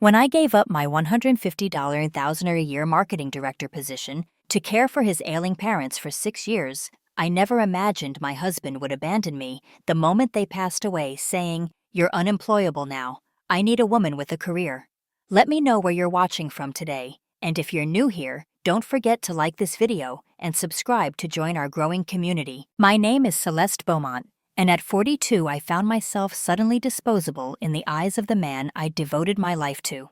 When I gave up my $150 thousand a year marketing director position to care for his ailing parents for 6 years, I never imagined my husband would abandon me the moment they passed away, saying, "You're unemployable now. I need a woman with a career." Let me know where you're watching from today, and if you're new here, don't forget to like this video and subscribe to join our growing community. My name is Celeste Beaumont, and at 42 I found myself suddenly disposable in the eyes of the man I'd devoted my life to.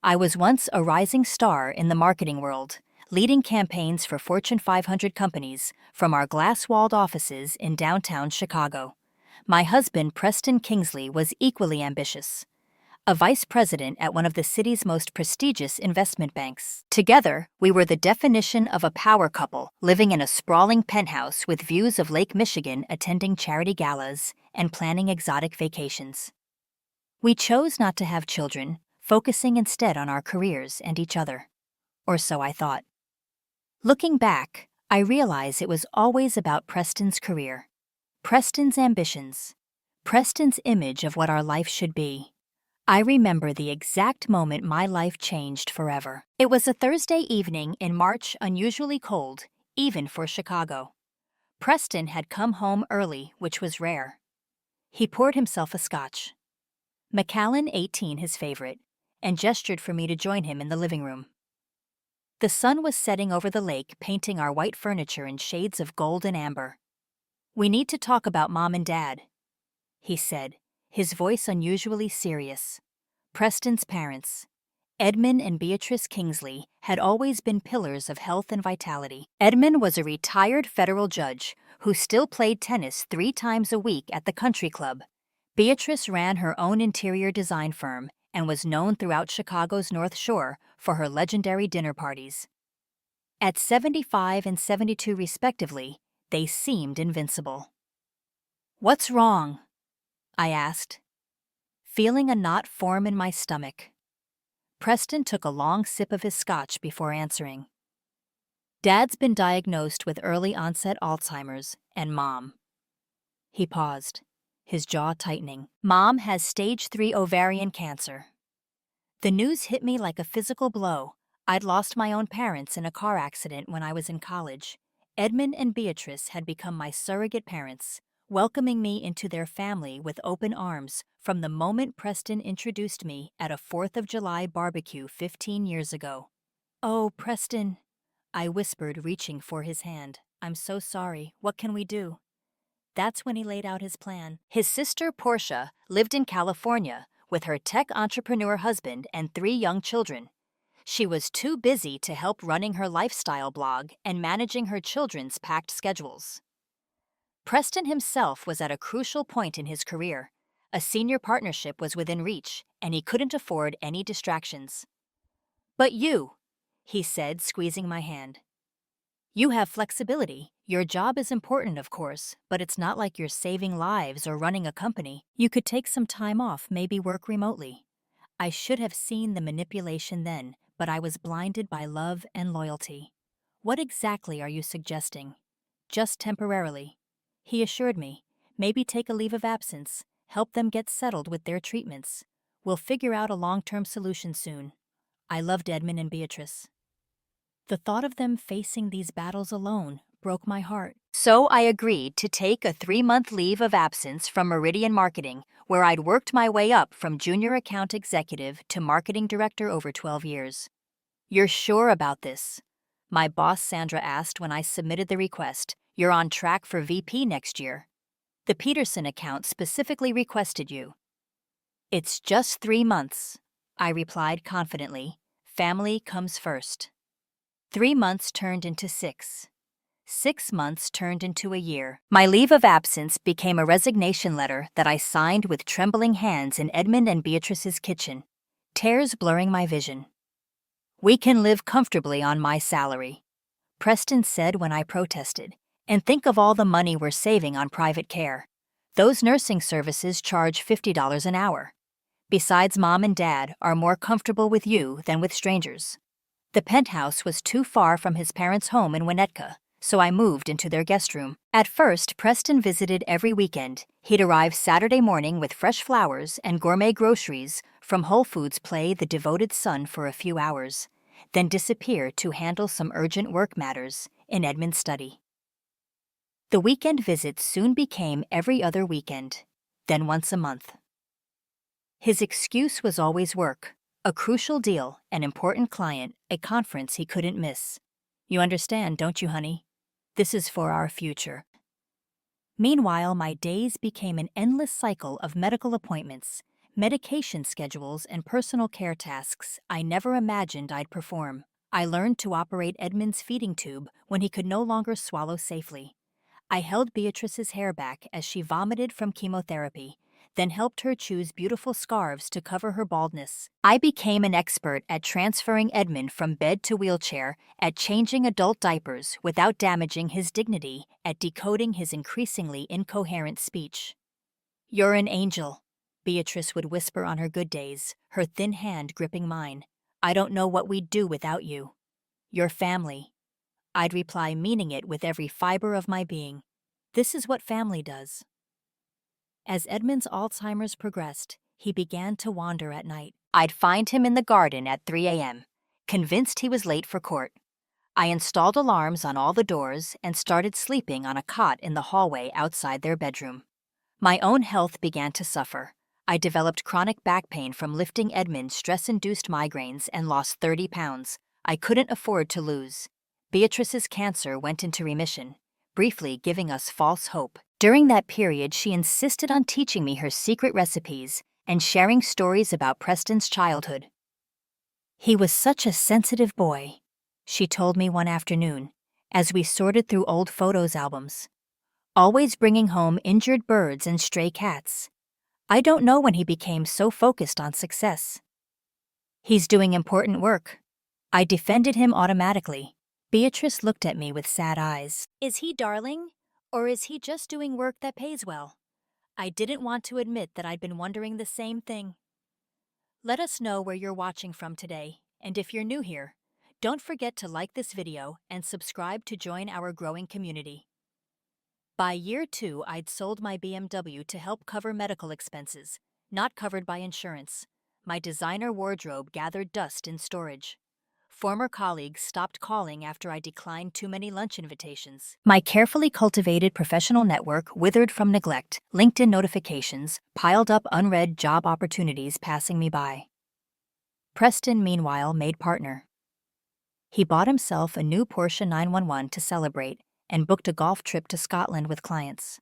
I was once a rising star in the marketing world, leading campaigns for Fortune 500 companies from our glass-walled offices in downtown Chicago. My husband, Preston Kingsley, was equally ambitious, a vice president at one of the city's most prestigious investment banks. Together, we were the definition of a power couple, living in a sprawling penthouse with views of Lake Michigan, attending charity galas, and planning exotic vacations. We chose not to have children, focusing instead on our careers and each other. Or so I thought. Looking back, I realize it was always about Preston's career, Preston's ambitions, Preston's image of what our life should be. I remember the exact moment my life changed forever. It was a Thursday evening in March, unusually cold, even for Chicago. Preston had come home early, which was rare. He poured himself a scotch, Macallan 18 his favorite, and gestured for me to join him in the living room. The sun was setting over the lake, painting our white furniture in shades of gold and amber. "We need to talk about Mom and Dad," he said, his voice unusually serious. Preston's parents, Edmund and Beatrice Kingsley, had always been pillars of health and vitality. Edmund was a retired federal judge who still played tennis 3 times a week at the country club. Beatrice ran her own interior design firm and was known throughout Chicago's North Shore for her legendary dinner parties. At 75 and 72 respectively, they seemed invincible. "What's wrong?" I asked, feeling a knot form in my stomach. Preston took a long sip of his scotch before answering. "Dad's been diagnosed with early-onset Alzheimer's, and Mom." He paused, his jaw tightening. "Mom has stage 3 ovarian cancer." The news hit me like a physical blow. I'd lost my own parents in a car accident when I was in college. Edmund and Beatrice had become my surrogate parents, welcoming me into their family with open arms from the moment Preston introduced me at a 4th of July barbecue 15 years ago. "Oh, Preston," I whispered, reaching for his hand. "I'm so sorry. What can we do?" That's when he laid out his plan. His sister, Portia, lived in California with her tech entrepreneur husband and 3 young children. She was too busy to help running her lifestyle blog and managing her children's packed schedules. Preston himself was at a crucial point in his career. A senior partnership was within reach, and he couldn't afford any distractions. "But you," he said, squeezing my hand. "You have flexibility. Your job is important, of course, but it's not like you're saving lives or running a company. You could take some time off, maybe work remotely." I should have seen the manipulation then, but I was blinded by love and loyalty. "What exactly are you suggesting?" "Just temporarily," he assured me. "Maybe take a leave of absence, help them get settled with their treatments. We'll figure out a long-term solution soon." I loved Edmund and Beatrice. The thought of them facing these battles alone broke my heart. So I agreed to take a 3-month leave of absence from Meridian Marketing, where I'd worked my way up from junior account executive to marketing director over 12 years. "You're sure about this?" my boss Sandra asked when I submitted the request. "You're on track for VP next year. The Peterson account specifically requested you." "It's just 3 months," I replied confidently. "Family comes first." 3 months turned into 6. 6 months turned into a year. My leave of absence became a resignation letter that I signed with trembling hands in Edmund and Beatrice's kitchen, tears blurring my vision. "We can live comfortably on my salary," Preston said when I protested. "And think of all the money we're saving on private care. Those nursing services charge $50 an hour. Besides, Mom and Dad are more comfortable with you than with strangers." The penthouse was too far from his parents' home in Winnetka, so I moved into their guest room. At first, Preston visited every weekend. He'd arrive Saturday morning with fresh flowers and gourmet groceries from Whole Foods play the devoted son for a few hours, then disappear to handle some urgent work matters in Edmund's study. The weekend visits soon became every other weekend, then once a month. His excuse was always work, a crucial deal, an important client, a conference he couldn't miss. You understand, don't you, honey? This is for our future. Meanwhile, my days became an endless cycle of medical appointments, medication schedules, and personal care tasks I never imagined I'd perform. I learned to operate Edmund's feeding tube when he could no longer swallow safely. I held Beatrice's hair back as she vomited from chemotherapy, then helped her choose beautiful scarves to cover her baldness. I became an expert at transferring Edmund from bed to wheelchair, at changing adult diapers without damaging his dignity, at decoding his increasingly incoherent speech. "You're an angel," Beatrice would whisper on her good days, her thin hand gripping mine. "I don't know what we'd do without you. Your family." I'd reply, meaning it with every fiber of my being. This is what family does. As Edmund's Alzheimer's progressed, he began to wander at night. I'd find him in the garden at 3 a.m., convinced he was late for court. I installed alarms on all the doors and started sleeping on a cot in the hallway outside their bedroom. My own health began to suffer. I developed chronic back pain from lifting Edmund's stress-induced migraines and lost 30 pounds. I couldn't afford to lose. Beatrice's cancer went into remission, briefly giving us false hope. During that period, she insisted on teaching me her secret recipes and sharing stories about Preston's childhood. "He was such a sensitive boy," she told me one afternoon, as we sorted through old photos albums. "Always bringing home injured birds and stray cats. I don't know when he became so focused on success." "He's doing important work." I defended him automatically. Beatrice looked at me with sad eyes. "Is he darling? Or is he just doing work that pays well?" I didn't want to admit that I'd been wondering the same thing. Let us know where you're watching from today, and if you're new here, don't forget to like this video and subscribe to join our growing community. By year 2, I'd sold my BMW to help cover medical expenses, not covered by insurance. My designer wardrobe gathered dust in storage. Former colleagues stopped calling after I declined too many lunch invitations. My carefully cultivated professional network withered from neglect. LinkedIn notifications piled up unread job opportunities passing me by. Preston, meanwhile, made partner. He bought himself a new Porsche 911 to celebrate and booked a golf trip to Scotland with clients.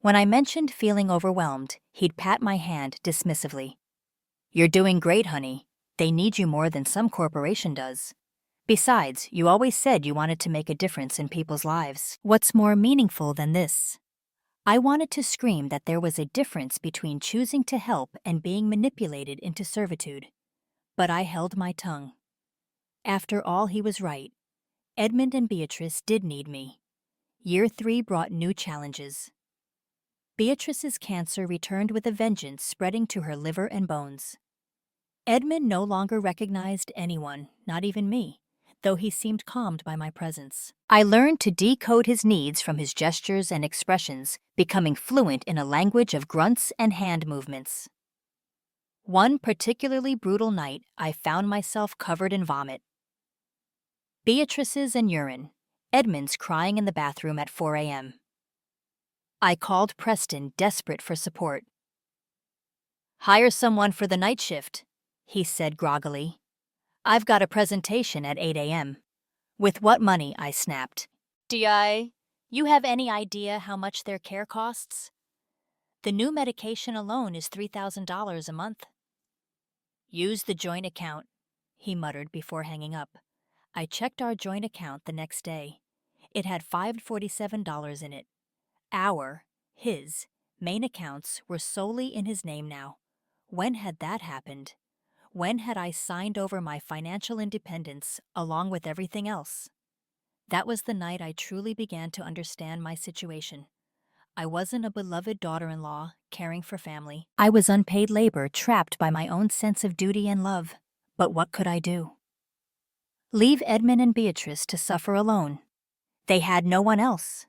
When I mentioned feeling overwhelmed, he'd pat my hand dismissively. "You're doing great, honey. They need you more than some corporation does. Besides, you always said you wanted to make a difference in people's lives." What's more meaningful than this? I wanted to scream that there was a difference between choosing to help and being manipulated into servitude. But I held my tongue. After all, he was right. Edmund and Beatrice did need me. Year 3 brought new challenges. Beatrice's cancer returned with a vengeance, spreading to her liver and bones. Edmund no longer recognized anyone, not even me, though he seemed calmed by my presence. I learned to decode his needs from his gestures and expressions, becoming fluent in a language of grunts and hand movements. One particularly brutal night, I found myself covered in vomit. Beatrice's and urine, Edmund's crying in the bathroom at 4 a.m. I called Preston, desperate for support. "Hire someone for the night shift," he said groggily. "I've got a presentation at 8 a.m. "With what money?" I snapped. You have any idea how much their care costs? The new medication alone is $3,000 a month." "Use the joint account," he muttered before hanging up. I checked our joint account the next day. It had $547 in it. His, main accounts were solely in his name now. When had that happened? When had I signed over my financial independence along with everything else? That was the night I truly began to understand my situation. I wasn't a beloved daughter-in-law caring for family. I was unpaid labor trapped by my own sense of duty and love. But what could I do? Leave Edmund and Beatrice to suffer alone. They had no one else.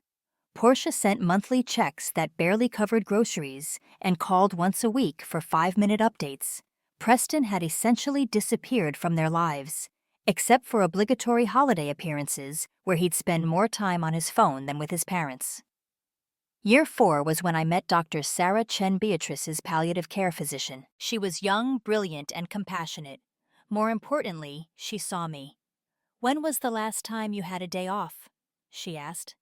Portia sent monthly checks that barely covered groceries and called once a week for 5-minute updates. Preston had essentially disappeared from their lives, except for obligatory holiday appearances where he'd spend more time on his phone than with his parents. Year 4 was when I met Dr. Sarah Chen Beatrice's palliative care physician. She was young, brilliant, and compassionate. More importantly, she saw me. "When was the last time you had a day off?" she asked.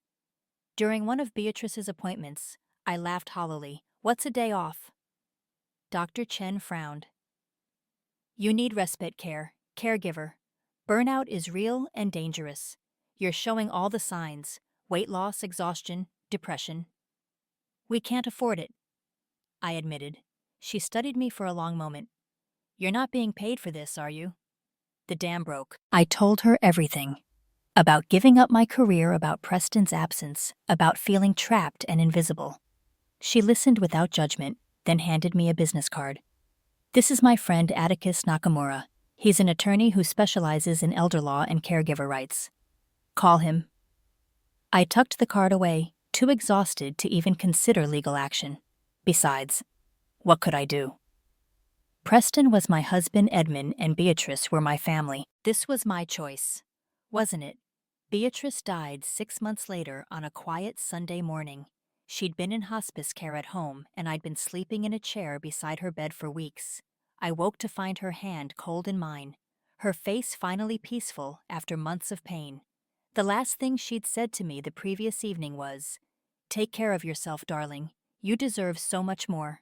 During one of Beatrice's appointments, I laughed hollowly. "What's a day off?" Dr. Chen frowned. "You need respite care, caregiver. Burnout is real and dangerous. You're showing all the signs: weight loss, exhaustion, depression." "We can't afford it," I admitted. She studied me for a long moment. "You're not being paid for this, are you?" The dam broke. I told her everything. About giving up my career, about Preston's absence, about feeling trapped and invisible. She listened without judgment, then handed me a business card. "This is my friend Atticus Nakamura. He's an attorney who specializes in elder law and caregiver rights. Call him." I tucked the card away, too exhausted to even consider legal action. Besides, what could I do? Preston was my husband Edmund and Beatrice were my family. This was my choice, wasn't it? Beatrice died 6 months later on a quiet Sunday morning. She'd been in hospice care at home, and I'd been sleeping in a chair beside her bed for weeks. I woke to find her hand cold in mine, her face finally peaceful after months of pain. The last thing she'd said to me the previous evening was, "Take care of yourself, darling. You deserve so much more."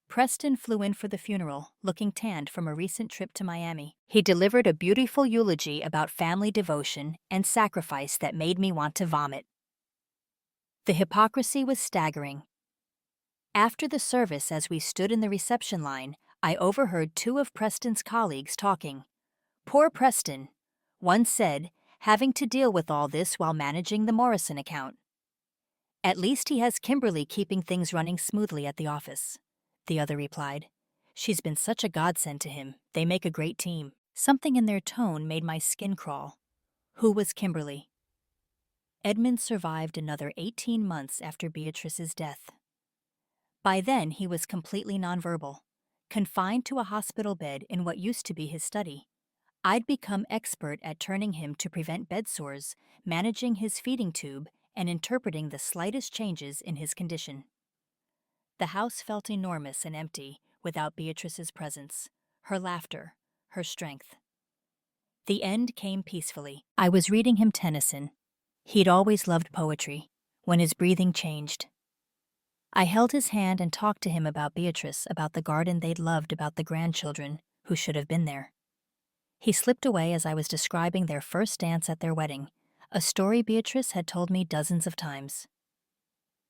Preston flew in for the funeral, looking tanned from a recent trip to Miami. He delivered a beautiful eulogy about family devotion and sacrifice that made me want to vomit. The hypocrisy was staggering. After the service, as we stood in the reception line, I overheard 2 of Preston's colleagues talking. "Poor Preston," one said, "having to deal with all this while managing the Morrison account." "At least he has Kimberly keeping things running smoothly at the office," the other replied. "She's been such a godsend to him. They make a great team." Something in their tone made my skin crawl. Who was Kimberly? Edmund survived another 18 months after Beatrice's death. By then, he was completely nonverbal, confined to a hospital bed in what used to be his study. I'd become expert at turning him to prevent bed sores, managing his feeding tube, and interpreting the slightest changes in his condition. The house felt enormous and empty without Beatrice's presence, her laughter, her strength. The end came peacefully. I was reading him Tennyson. He'd always loved poetry, when his breathing changed. I held his hand and talked to him about Beatrice, about the garden they'd loved, about the grandchildren who should have been there. He slipped away as I was describing their first dance at their wedding, a story Beatrice had told me dozens of times.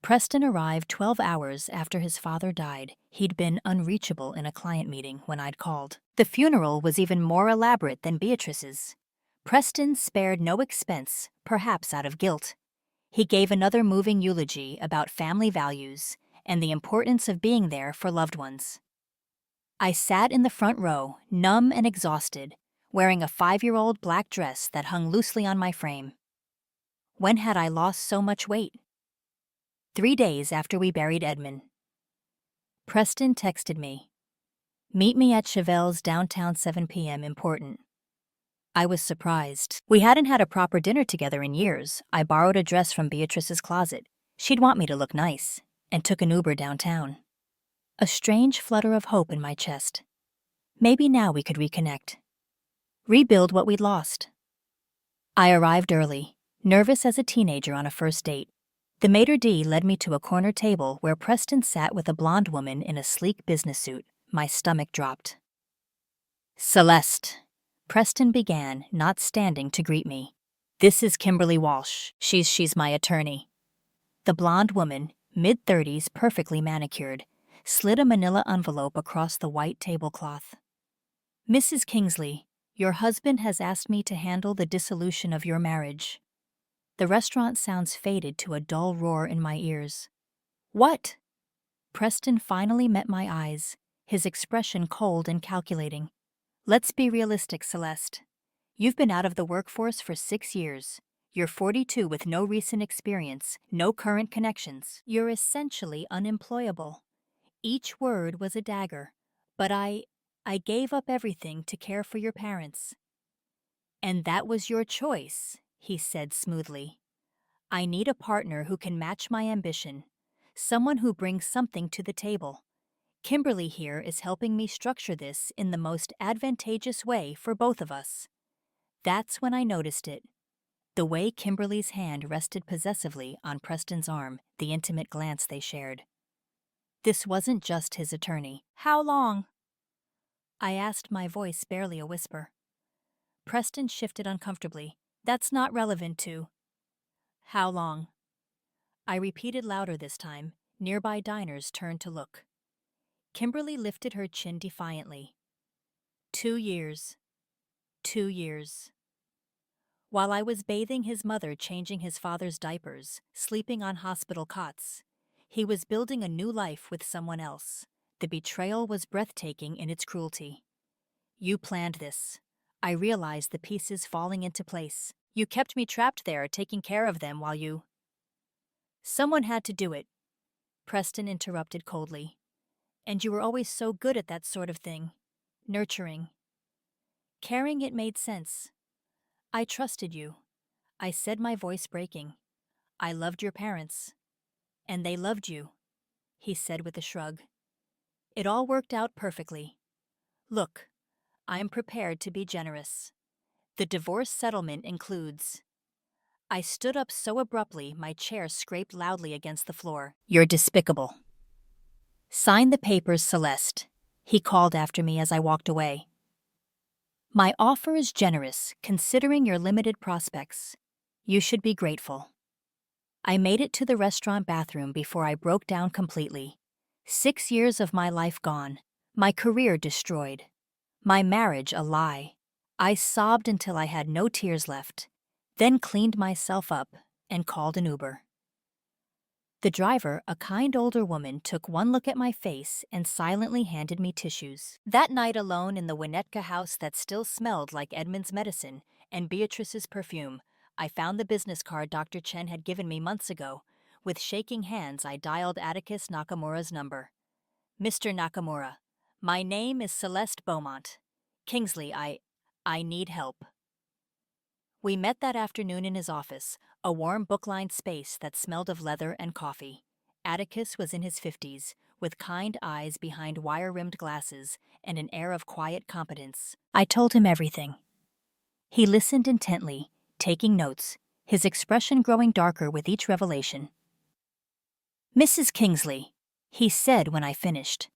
Preston arrived 12 hours after his father died. He'd been unreachable in a client meeting when I'd called. The funeral was even more elaborate than Beatrice's. Preston spared no expense, perhaps out of guilt. He gave another moving eulogy about family values and the importance of being there for loved ones. I sat in the front row, numb and exhausted, wearing a 5-year-old black dress that hung loosely on my frame. When had I lost so much weight? 3 days after we buried Edmund. Preston texted me, "Meet me at Chevelle's downtown 7 p.m. important." I was surprised. We hadn't had a proper dinner together in years. I borrowed a dress from Beatrice's closet. She'd want me to look nice, and took an Uber downtown. A strange flutter of hope in my chest. Maybe now we could reconnect. Rebuild what we'd lost. I arrived early, nervous as a teenager on a first date. The maitre d' led me to a corner table where Preston sat with a blonde woman in a sleek business suit. My stomach dropped. "Celeste," Preston began, not standing to greet me. "This is Kimberly Walsh. She's my attorney." The blonde woman, mid-30s, perfectly manicured, slid a manila envelope across the white tablecloth. "Mrs. Kingsley, your husband has asked me to handle the dissolution of your marriage." The restaurant sounds faded to a dull roar in my ears. "What?" Preston finally met my eyes, his expression cold and calculating. "Let's be realistic, Celeste. You've been out of the workforce for 6 years. You're 42 with no recent experience, no current connections. You're essentially unemployable." Each word was a dagger, but I I gave up everything to care for your parents. And that was your choice, he said smoothly. I need a partner who can match my ambition, someone who brings something to the table. Kimberly here is helping me structure this in the most advantageous way for both of us. That's when I noticed it. The way Kimberly's hand rested possessively on Preston's arm, the intimate glance they shared. This wasn't just his attorney. How long? I asked, my voice barely a whisper. Preston shifted uncomfortably. That's not relevant to. How long? I repeated louder this time. Nearby diners turned to look. Kimberly lifted her chin defiantly. 2 years. 2 years. While I was bathing his mother, changing his father's diapers, sleeping on hospital cots, he was building a new life with someone else. The betrayal was breathtaking in its cruelty. You planned this. I realized the pieces falling into place. You kept me trapped there, taking care of them while you... Someone had to do it, Preston interrupted coldly. And you were always so good at that sort of thing. Nurturing. Caring, it made sense. I trusted you. I said, my voice breaking. I loved your parents. And they loved you, he said with a shrug. It all worked out perfectly. Look, I am prepared to be generous. The divorce settlement includes... I stood up so abruptly my chair scraped loudly against the floor. You're despicable. Sign the papers, Celeste, he called after me as I walked away. My offer is generous, considering your limited prospects. You should be grateful. I made it to the restaurant bathroom before I broke down completely. 6 years of my life gone, my career destroyed, my marriage a lie. I sobbed until I had no tears left, then cleaned myself up and called an Uber. The driver, a kind older woman, took one look at my face and silently handed me tissues. That night alone in the Winnetka house that still smelled like Edmund's medicine and Beatrice's perfume, I found the business card Dr. Chen had given me months ago. With shaking hands, I dialed Atticus Nakamura's number. Mr. Nakamura, my name is Celeste Beaumont. Kingsley, I need help. We met that afternoon in his office, a warm book-lined space that smelled of leather and coffee. Atticus was in his 50s, with kind eyes behind wire-rimmed glasses and an air of quiet competence. I told him everything. He listened intently, taking notes, his expression growing darker with each revelation. Mrs. Kingsley, he said when I finished,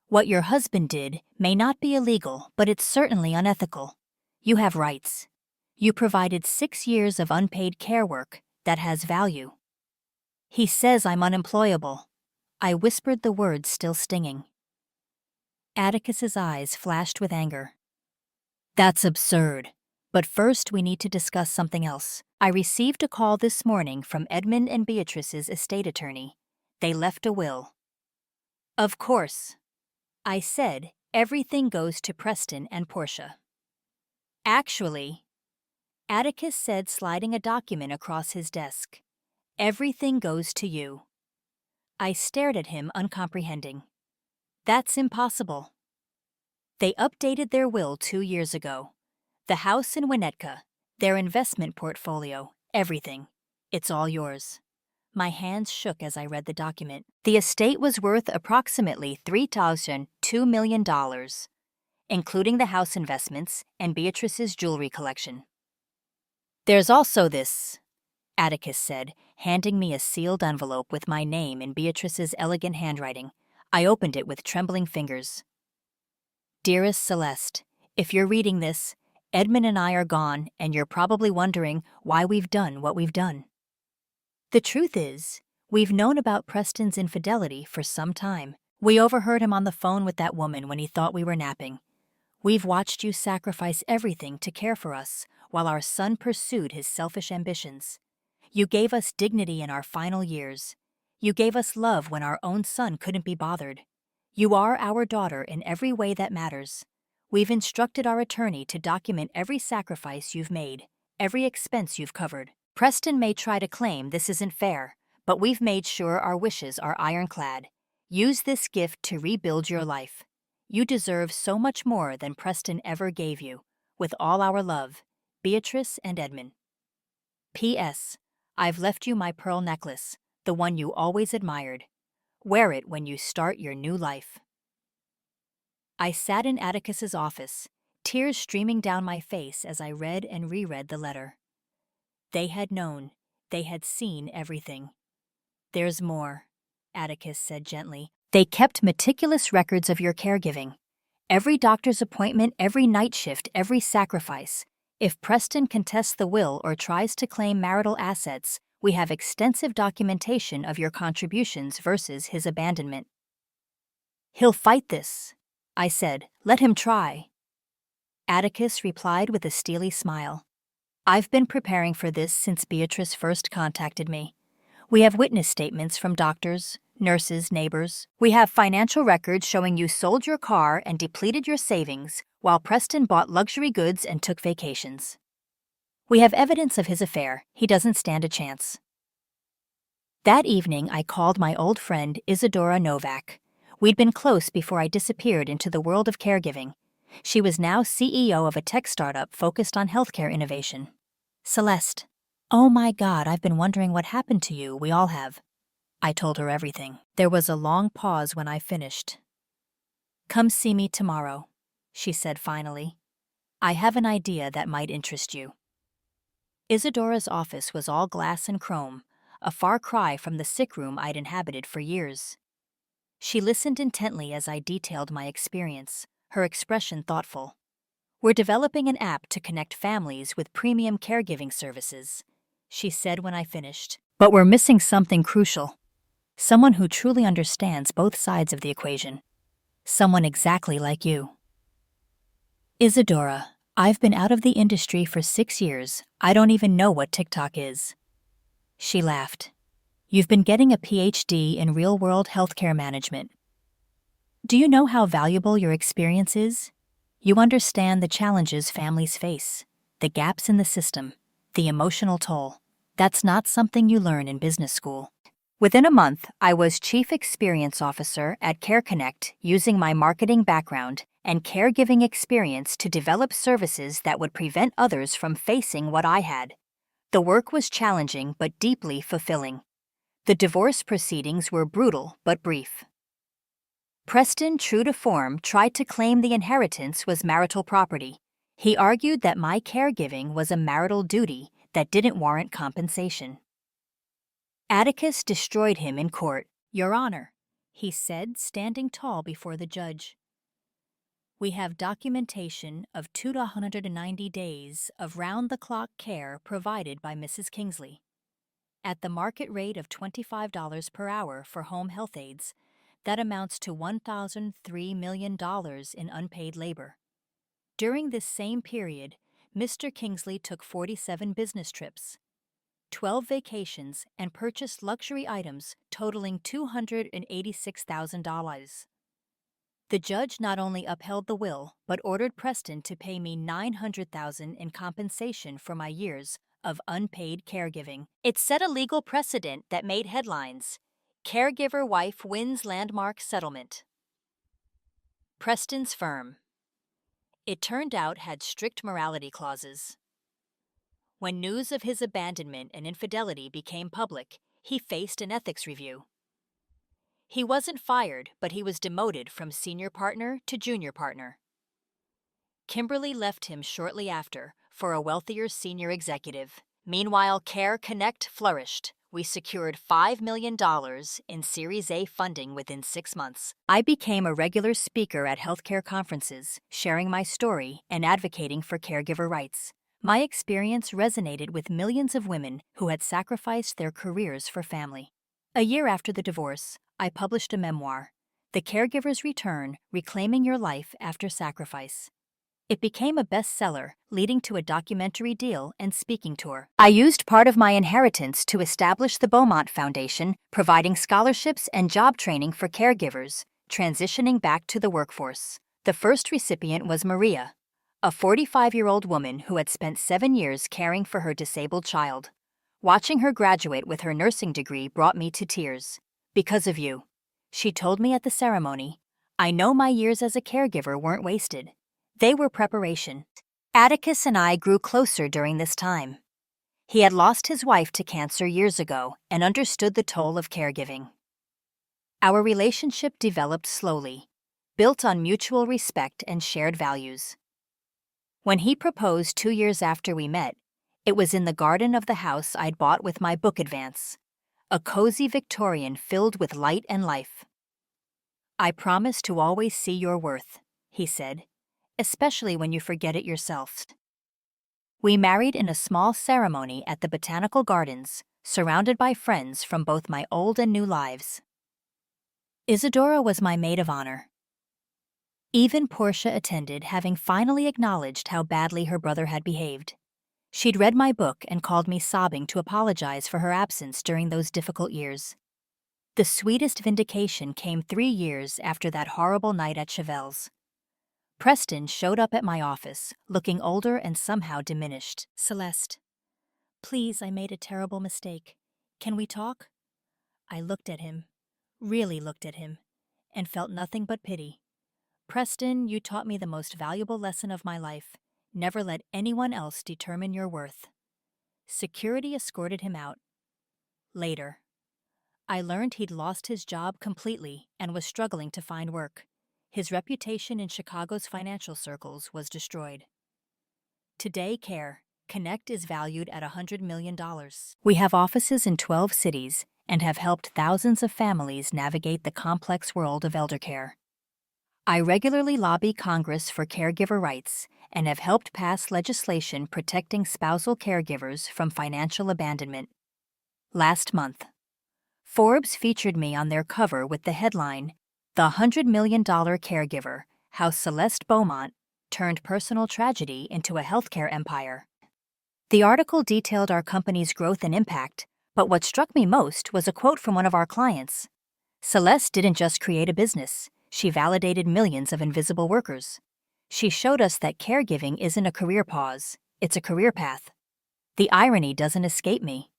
what your husband did may not be illegal, but it's certainly unethical. You have rights. You provided 6 years of unpaid care work that has value. He says I'm unemployable. I whispered the words still stinging. Atticus's eyes flashed with anger. That's absurd. But first we need to discuss something else. I received a call this morning from Edmund and Beatrice's estate attorney. They left a will. Of course. I said, everything goes to Preston and Portia. Actually, Atticus said, sliding a document across his desk. Everything goes to you. I stared at him, uncomprehending. That's impossible. They updated their will 2 years ago. The house in Winnetka, their investment portfolio, everything. It's all yours. My hands shook as I read the document. The estate was worth approximately $3,2 million, including the house investments and Beatrice's jewelry collection. There's also this, Atticus said, handing me a sealed envelope with my name in Beatrice's elegant handwriting. I opened it with trembling fingers. Dearest Celeste, if you're reading this, Edmund and I are gone, and you're probably wondering why we've done what we've done. The truth is, we've known about Preston's infidelity for some time. We overheard him on the phone with that woman when he thought we were napping. We've watched you sacrifice everything to care for us, while our son pursued his selfish ambitions. You gave us dignity in our final years. You gave us love when our own son couldn't be bothered. You are our daughter in every way that matters. We've instructed our attorney to document every sacrifice you've made, every expense you've covered. Preston may try to claim this isn't fair, but we've made sure our wishes are ironclad. Use this gift to rebuild your life. You deserve so much more than Preston ever gave you. With all our love, Beatrice and Edmund. P.S. I've left you my pearl necklace, the one you always admired. Wear it when you start your new life. I sat in Atticus's office, tears streaming down my face as I read and reread the letter. They had known. They had seen everything. There's more, Atticus said gently. They kept meticulous records of your caregiving. Every doctor's appointment, every night shift, every sacrifice. If Preston contests the will or tries to claim marital assets, we have extensive documentation of your contributions versus his abandonment. He'll fight this, I said. Let him try. Atticus replied with a steely smile. I've been preparing for this since Beatrice first contacted me. We have witness statements from doctors, nurses, neighbors. We have financial records showing you sold your car and depleted your savings while Preston bought luxury goods and took vacations. We have evidence of his affair. He doesn't stand a chance. That evening, I called my old friend Isadora Novak. We'd been close before I disappeared into the world of caregiving. She was now CEO of a tech startup focused on healthcare innovation. Celeste. Oh my God, I've been wondering what happened to you. We all have. I told her everything. There was a long pause when I finished. Come see me tomorrow, she said finally. I have an idea that might interest you. Isadora's office was all glass and chrome, a far cry from the sick room I'd inhabited for years. She listened intently as I detailed my experience, her expression thoughtful. We're developing an app to connect families with premium caregiving services, she said when I finished. But we're missing something crucial. Someone who truly understands both sides of the equation. Someone exactly like you. Isadora, I've been out of the industry for 6 years. I don't even know what TikTok is. She laughed. You've been getting a PhD in real-world healthcare management. Do you know how valuable your experience is? You understand the challenges families face, the gaps in the system, the emotional toll. That's not something you learn in business school. Within a month, I was Chief Experience Officer at CareConnect, using my marketing background and caregiving experience to develop services that would prevent others from facing what I had. The work was challenging but deeply fulfilling. The divorce proceedings were brutal but brief. Preston, true to form, tried to claim the inheritance was marital property. He argued that my caregiving was a marital duty that didn't warrant compensation. Atticus destroyed him in court. Your Honor, he said, standing tall before the judge. We have documentation of 290 days of round-the-clock care provided by Mrs. Kingsley. At the market rate of $25 per hour for home health aides, that amounts to $1,003 million in unpaid labor. During this same period, Mr. Kingsley took 47 business trips, 12 vacations, and purchased luxury items totaling $286,000. The judge not only upheld the will, but ordered Preston to pay me $900,000 in compensation for my years of unpaid caregiving. It set a legal precedent that made headlines. Caregiver wife wins landmark settlement. Preston's firm. It turned out had strict morality clauses. When news of his abandonment and infidelity became public, he faced an ethics review. He wasn't fired, but he was demoted from senior partner to junior partner. Kimberly left him shortly after for a wealthier senior executive. Meanwhile, CareConnect flourished. We secured $5 million in Series A funding within 6 months. I became a regular speaker at healthcare conferences, sharing my story and advocating for caregiver rights. My experience resonated with millions of women who had sacrificed their careers for family. A year after the divorce, I published a memoir, The Caregiver's Return: Reclaiming Your Life After Sacrifice. It became a bestseller, leading to a documentary deal and speaking tour. I used part of my inheritance to establish the Beaumont Foundation, providing scholarships and job training for caregivers, transitioning back to the workforce. The first recipient was Maria, a 45-year-old woman who had spent 7 years caring for her disabled child. Watching her graduate with her nursing degree brought me to tears. Because of you, she told me at the ceremony, I know my years as a caregiver weren't wasted. They were preparation. Atticus and I grew closer during this time. He had lost his wife to cancer years ago and understood the toll of caregiving. Our relationship developed slowly, built on mutual respect and shared values. When he proposed 2 years after we met, it was in the garden of the house I'd bought with my book advance, a cozy Victorian filled with light and life. "I promise to always see your worth," he said, "especially when you forget it yourself." We married in a small ceremony at the Botanical Gardens, surrounded by friends from both my old and new lives. Isadora was my maid of honor. Even Portia attended, having finally acknowledged how badly her brother had behaved. She'd read my book and called me sobbing to apologize for her absence during those difficult years. The sweetest vindication came 3 years after that horrible night at Chevelle's. Preston showed up at my office, looking older and somehow diminished. "Celeste, please, I made a terrible mistake. Can we talk?" I looked at him, really looked at him, and felt nothing but pity. "Preston, you taught me the most valuable lesson of my life. Never let anyone else determine your worth." Security escorted him out. Later, I learned he'd lost his job completely and was struggling to find work. His reputation in Chicago's financial circles was destroyed. Today, Connect is valued at $100 million. We have offices in 12 cities and have helped thousands of families navigate the complex world of elder care. I regularly lobby Congress for caregiver rights and have helped pass legislation protecting spousal caregivers from financial abandonment. Last month, Forbes featured me on their cover with the headline, "The $100 Million Caregiver, How Celeste Beaumont Turned Personal Tragedy into a Healthcare Empire." The article detailed our company's growth and impact, but what struck me most was a quote from one of our clients. "Celeste didn't just create a business, she validated millions of invisible workers. She showed us that caregiving isn't a career pause, it's a career path." The irony doesn't escape me.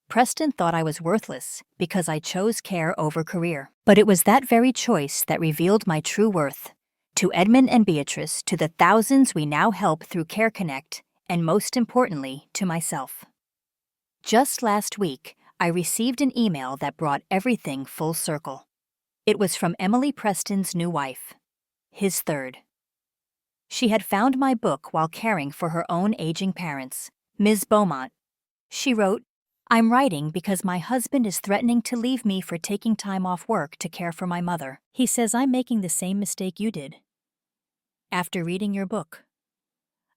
Preston thought I was worthless because I chose care over career. But it was that very choice that revealed my true worth. To Edmund and Beatrice, to the thousands we now help through Care Connect, and most importantly, to myself. Just last week, I received an email that brought everything full circle. It was from Emily Preston's new wife, his third. She had found my book while caring for her own aging parents, Ms. Beaumont. She wrote, "I'm writing because my husband is threatening to leave me for taking time off work to care for my mother. He says I'm making the same mistake you did. After reading your book,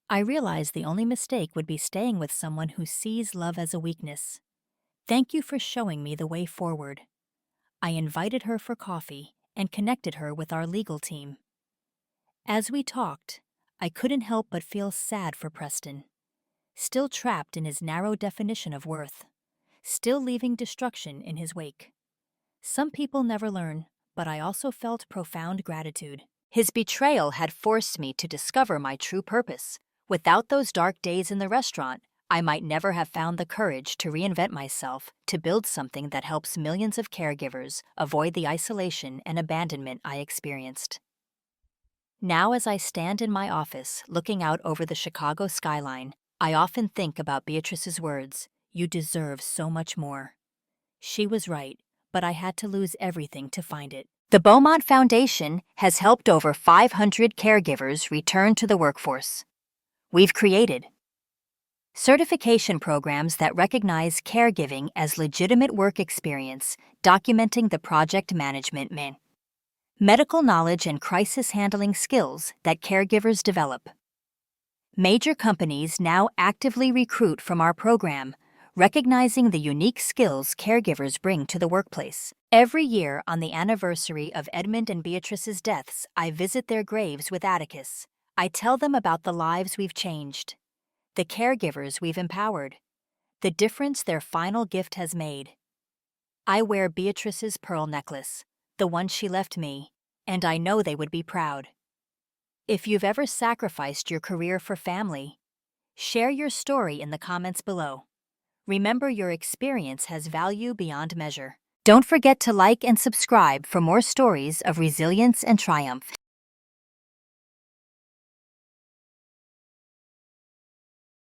I realized the only mistake would be staying with someone who sees love as a weakness. Thank you for showing me the way forward." I invited her for coffee and connected her with our legal team. As we talked, I couldn't help but feel sad for Preston, still trapped in his narrow definition of worth, still leaving destruction in his wake. Some people never learn, but I also felt profound gratitude. His betrayal had forced me to discover my true purpose. Without those dark days in the restaurant, I might never have found the courage to reinvent myself to build something that helps millions of caregivers avoid the isolation and abandonment I experienced. Now, as I stand in my office looking out over the Chicago skyline, I often think about Beatrice's words, "You deserve so much more." She was right, but I had to lose everything to find it. The Beaumont Foundation has helped over 500 caregivers return to the workforce. We've created certification programs that recognize caregiving as legitimate work experience, documenting the project management medical knowledge and crisis handling skills that caregivers develop. Major companies now actively recruit from our program, recognizing the unique skills caregivers bring to the workplace. Every year on the anniversary of Edmund and Beatrice's deaths, I visit their graves with Atticus. I tell them about the lives we've changed, the caregivers we've empowered, the difference their final gift has made. I wear Beatrice's pearl necklace, the one she left me, and I know they would be proud. If you've ever sacrificed your career for family, share your story in the comments below. Remember, your experience has value beyond measure. Don't forget to like and subscribe for more stories of resilience and triumph.